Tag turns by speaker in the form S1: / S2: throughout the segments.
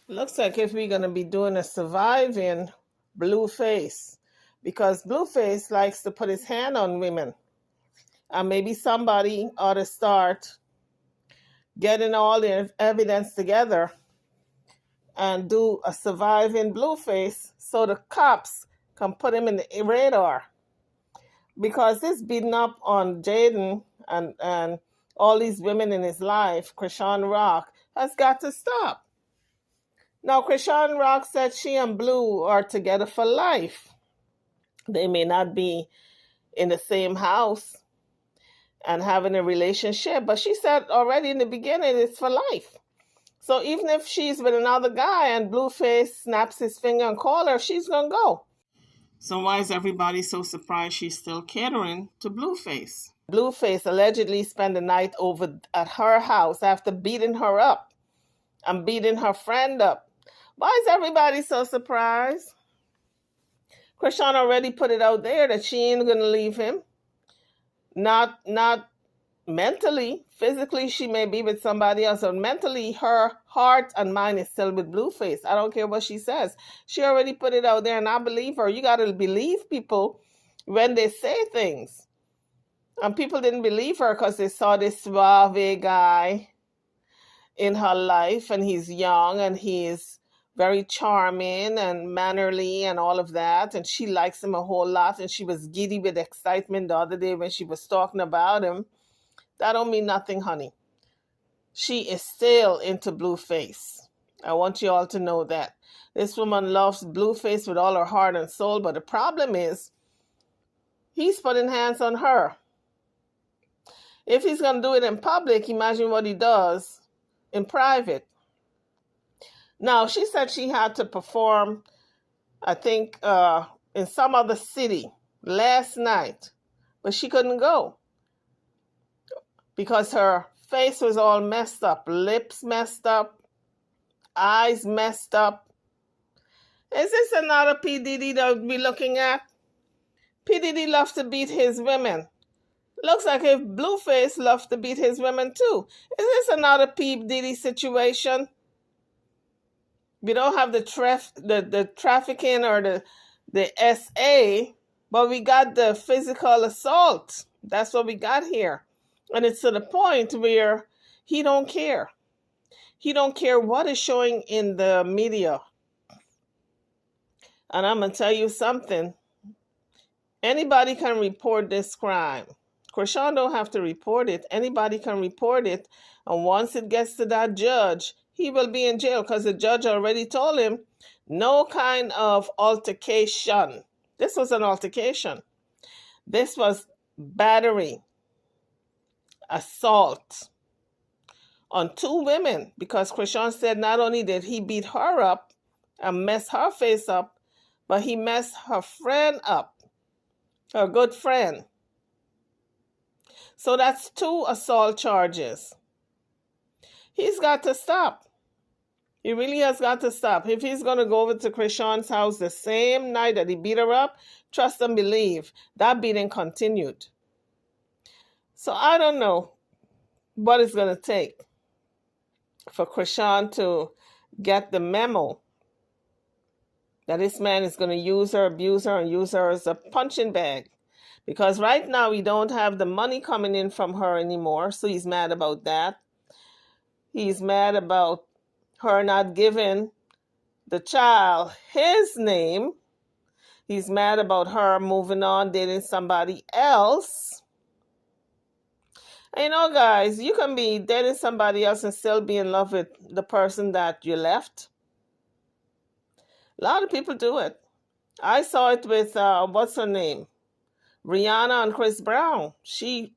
S1: Looks like if we're going to be doing a surviving Blueface, because Blueface likes to put his hand on women. And maybe somebody ought to start getting all the evidence together and do a surviving Blueface so the cops can put him in the radar. Because this beating up on Jaden and all these women in his life, Chrisean Rock, has got to stop. Now, Chrisean Rock said she and Blue are together for life. They may not be in the same house and having a relationship, but she said already in the beginning it's for life. So even if she's with another guy and Blueface snaps his finger and calls her, she's going to go. So why is everybody so surprised she's still catering to Blueface? Blueface allegedly spent the night over at her house after beating her up and beating her friend up. Why is everybody so surprised? Chrisean already put it out there that she ain't going to leave him. Not mentally. Physically, she may be with somebody else, but mentally, her heart and mind is still with Blueface. I don't care what she says. She already put it out there, and I believe her. You got to believe people when they say things. And people didn't believe her because they saw this suave guy in her life, and he's young, and he's very charming and mannerly and all of that, and she likes him a whole lot, and she was giddy with excitement the other day when she was talking about him. That don't mean nothing, honey. She is still into Blueface. I want you all to know that. This woman loves Blueface with all her heart and soul, but the problem is he's putting hands on her. If he's going to do it in public, imagine what he does in private. Now, she said she had to perform, I think, in some other city last night, but she couldn't go because her face was all messed up, lips messed up, eyes messed up. Is this another P. Diddy that we're looking at? P. Diddy loves to beat his women. Looks like if Blueface loves to beat his women too. Is this another P. Diddy situation? We don't have the trafficking or the SA, but we got the physical assault. That's what we got here. And it's to the point where he don't care. He don't care what is showing in the media. And I'm going to tell you something. Anybody can report this crime. Chrisean don't have to report it. Anybody can report it. And once it gets to that judge, he will be in jail because the judge already told him no kind of altercation. This was an altercation. This was battery, assault on two women, because Chrisean said not only did he beat her up and mess her face up, but he messed her friend up, her good friend. So that's two assault charges. He's got to stop. He really has got to stop. If he's going to go over to Chrisean's house the same night that he beat her up, trust and believe, that beating continued. So I don't know what it's going to take for Chrisean to get the memo that this man is going to use her, abuse her, and use her as a punching bag. Because right now we don't have the money coming in from her anymore, so he's mad about that. He's mad about her not giving the child his name. He's mad about her moving on, dating somebody else. And you know, guys, you can be dating somebody else and still be in love with the person that you left. A lot of people do it. I saw it with, what's her name? Rihanna and Chris Brown. She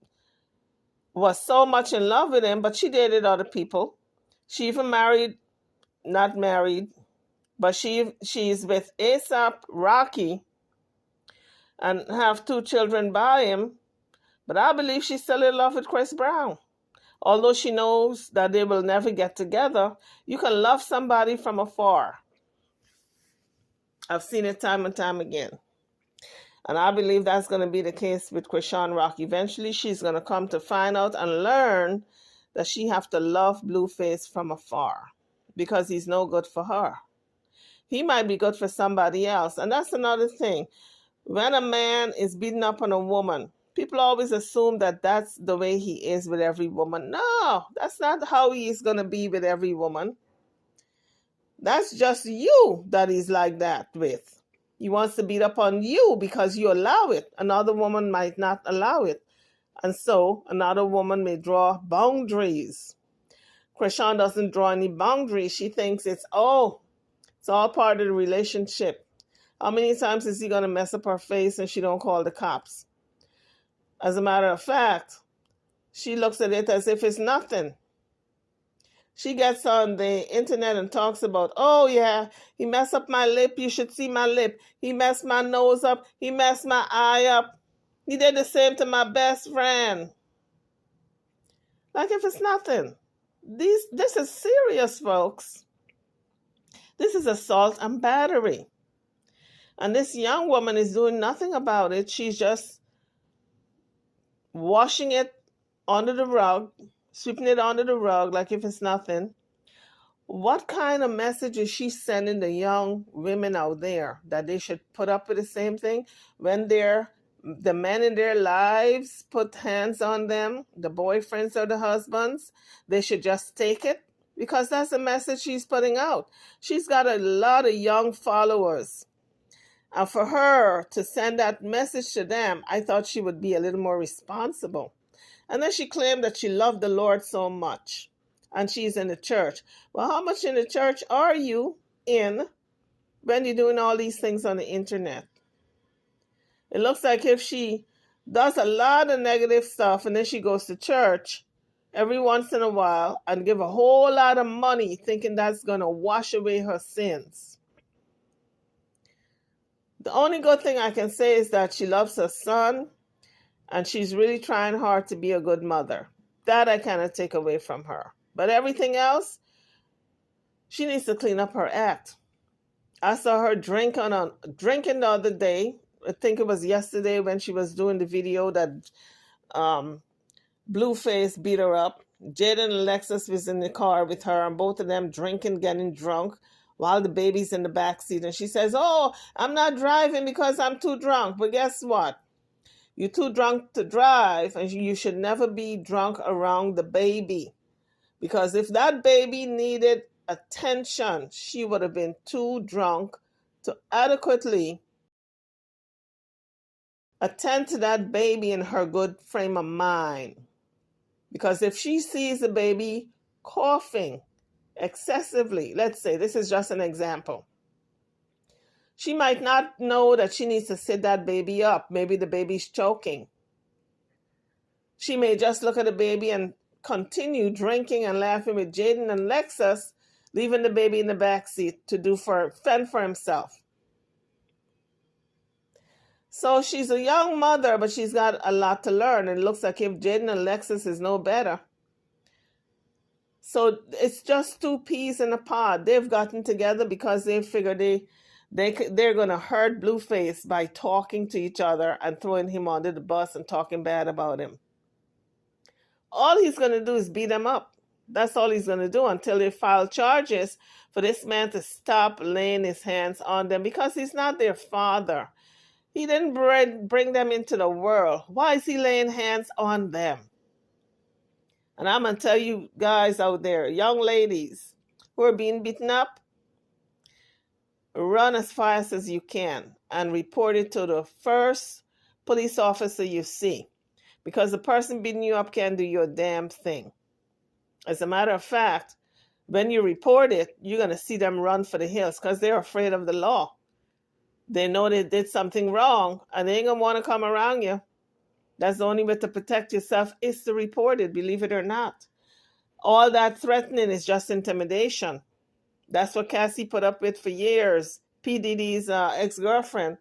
S1: was so much in love with him, but she dated other people. She even married, not married, but she's with A$AP Rocky and have 2 children by him. But I believe she's still in love with Chris Brown. Although she knows that they will never get together, you can love somebody from afar. I've seen it time and time again. And I believe that's going to be the case with Chrisean Rock. Eventually, she's going to come to find out and learn that she have to love Blueface from afar. because he's no good for her. He might be good for somebody else. And that's another thing. When a man is beating up on a woman, people always assume that that's the way he is with every woman. No, that's not how he is going to be with every woman. That's just you that he's like that with. He wants to beat up on you because you allow it. Another woman might not allow it. And so another woman may draw boundaries. Chrisean doesn't draw any boundaries. She thinks it's all part of the relationship. How many times is he going to mess up her face and she don't call the cops? As a matter of fact, she looks at it as if it's nothing. She gets on the internet and talks about, oh yeah, he messed up my lip. You should see my lip. He messed my nose up. He messed my eye up. He did the same to my best friend. Like if it's nothing. This is serious, folks. This is assault and battery. And this young woman is doing nothing about it. She's just washing it under the rug, sweeping it under the rug like if it's nothing. What kind of message is she sending the young women out there that they should put up with the same thing when the men in their lives put hands on them, the boyfriends or the husbands? They should just take it? Because that's the message she's putting out. She's got a lot of young followers. And for her to send that message to them, I thought she would be a little more responsible. And then she claimed that she loved the Lord so much. And she's in the church. Well, how much in the church are you in when you're doing all these things on the internet? It looks like if she does a lot of negative stuff and then she goes to church every once in a while and give a whole lot of money thinking that's going to wash away her sins. The only good thing I can say is that she loves her son and she's really trying hard to be a good mother. That I cannot take away from her. But everything else, she needs to clean up her act. I saw her drinking the other day. I think it was yesterday when she was doing the video that Blueface beat her up. Jaden and Alexis was in the car with her and both of them drinking, getting drunk while the baby's in the backseat. And she says, oh, I'm not driving because I'm too drunk. But guess what? You're too drunk to drive and you should never be drunk around the baby. Because if that baby needed attention, she would have been too drunk to adequately attend to that baby in her good frame of mind. Because if she sees the baby coughing excessively, let's say, this is just an example, she might not know that she needs to sit that baby up. Maybe the baby's choking. She may just look at the baby and continue drinking and laughing with Jaden and Lexus, leaving the baby in the backseat to fend for himself. So she's a young mother, but she's got a lot to learn. And it looks like if Jaden and Lexus is no better. So it's just two peas in a pod. They've gotten together because they figure they're going to hurt Blueface by talking to each other and throwing him under the bus and talking bad about him. All he's going to do is beat him up. That's all he's going to do until they file charges for this man to stop laying his hands on them because he's not their father. He didn't bring them into the world. Why is he laying hands on them? And I'm going to tell you guys out there, young ladies who are being beaten up, run as fast as you can and report it to the first police officer you see. Because the person beating you up can't do your damn thing. As a matter of fact, when you report it, you're going to see them run for the hills because they're afraid of the law. They know they did something wrong and they ain't going to want to come around you. That's the only way to protect yourself is to report it, believe it or not. All that threatening is just intimidation. That's what Cassie put up with for years. P. Diddy's ex-girlfriend.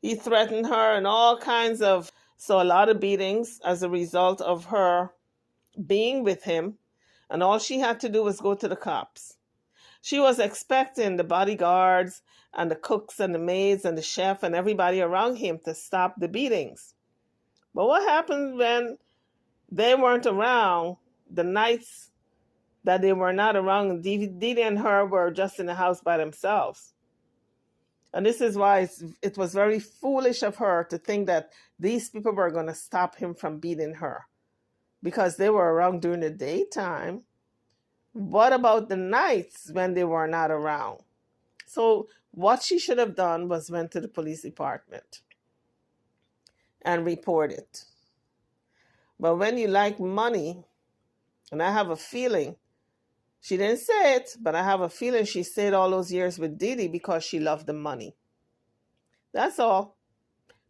S1: He threatened her and all kinds of... So a lot of beatings as a result of her being with him. And all she had to do was go to the cops. She was expecting the bodyguards and the cooks and the maids and the chef and everybody around him to stop the beatings. But what happened when they weren't around? The nights that they were not around. Didi and her were just in the house by themselves. And this is why it was very foolish of her to think that these people were going to stop him from beating her, because they were around during the daytime. What about the nights when they were not around? So what she should have done was went to the police department and report it. But when you like money, and I have a feeling, she didn't say it, but I have a feeling she stayed all those years with Didi because she loved the money. That's all.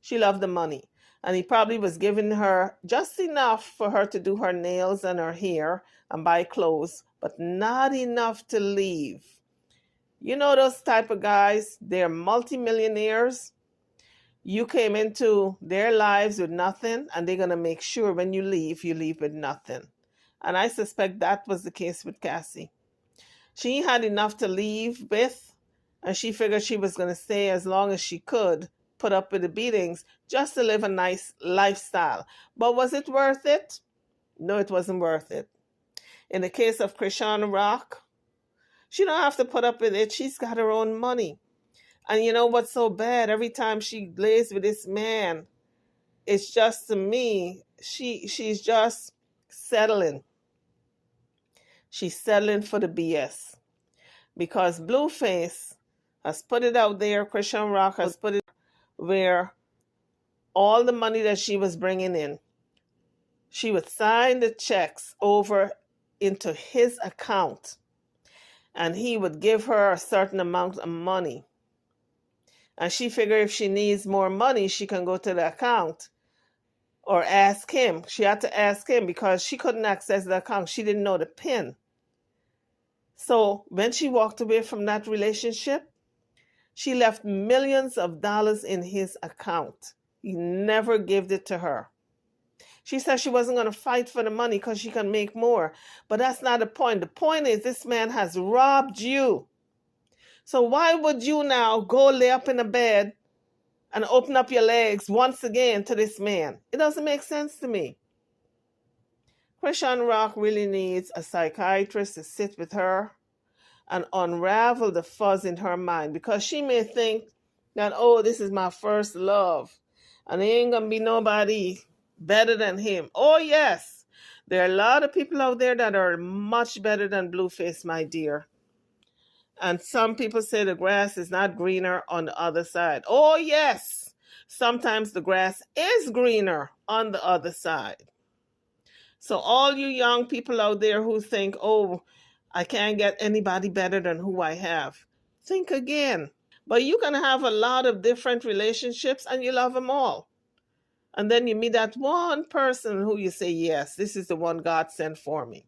S1: She loved the money. And he probably was giving her just enough for her to do her nails and her hair and buy clothes, but not enough to leave. You know those type of guys, they're multimillionaires. You came into their lives with nothing, and they're going to make sure when you leave with nothing. And I suspect that was the case with Cassie. She had enough to leave with, and she figured she was going to stay as long as she could, put up with the beatings, just to live a nice lifestyle. But was it worth it? No, it wasn't worth it. In the case of Chrisean Rock, she don't have to put up with it. She's got her own money. And you know what's so bad? Every time she lays with this man, it's just, to me, she's just settling. She's settling for the BS. Because Blueface has put it out there, Chrisean Rock has put it where all the money that she was bringing in, she would sign the checks over into his account, and he would give her a certain amount of money. And she figured if she needs more money, she can go to the account or ask him. She had to ask him because she couldn't access the account. She didn't know the PIN. So when she walked away from that relationship, she left millions of dollars in his account. He never gave it to her. She said she wasn't going to fight for the money because she can make more. But that's not the point. The point is this man has robbed you. So why would you now go lay up in a bed and open up your legs once again to this man? It doesn't make sense to me. Chrisean Rock really needs a psychiatrist to sit with her and unravel the fuzz in her mind, because she may think that, oh, this is my first love and there ain't going to be nobody better than him. Oh, yes. There are a lot of people out there that are much better than Blueface, my dear. And some people say the grass is not greener on the other side. Oh, yes. Sometimes the grass is greener on the other side. So all you young people out there who think, oh, I can't get anybody better than who I have, think again. But you can have a lot of different relationships and you love them all. And then you meet that one person who you say, yes, this is the one God sent for me.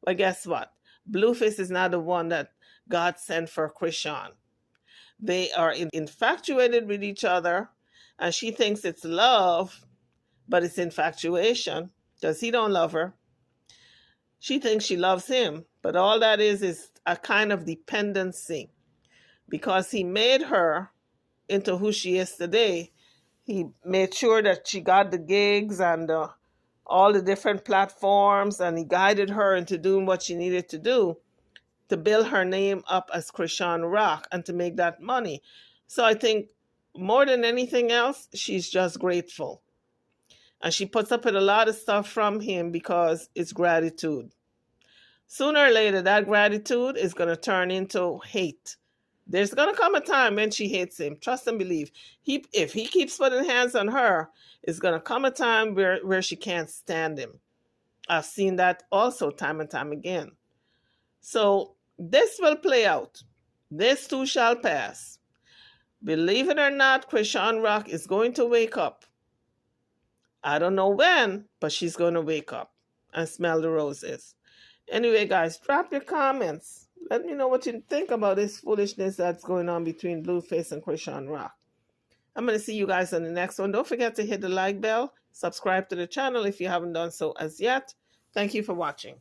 S1: But guess what? Blueface is not the one that God sent for Chrisean. They are infatuated with each other, and she thinks it's love, but it's infatuation because he don't love her. She thinks she loves him, but all that is a kind of dependency, because he made her into who she is today. He made sure that she got the gigs and all the different platforms, and he guided her into doing what she needed to do to build her name up as Chrisean Rock and to make that money. So I think more than anything else, she's just grateful. And she puts up with a lot of stuff from him because it's gratitude. Sooner or later, that gratitude is going to turn into hate. There's going to come a time when she hates him. Trust and believe. If he keeps putting hands on her, it's going to come a time where she can't stand him. I've seen that also time and time again. So this will play out. This too shall pass. Believe it or not, Chrisean Rock is going to wake up. I don't know when, but she's going to wake up and smell the roses. Anyway, guys, drop your comments. Let me know what you think about this foolishness that's going on between Blueface and Chrisean Rock. I'm going to see you guys on the next one. Don't forget to hit the like bell. Subscribe to the channel if you haven't done so as yet. Thank you for watching.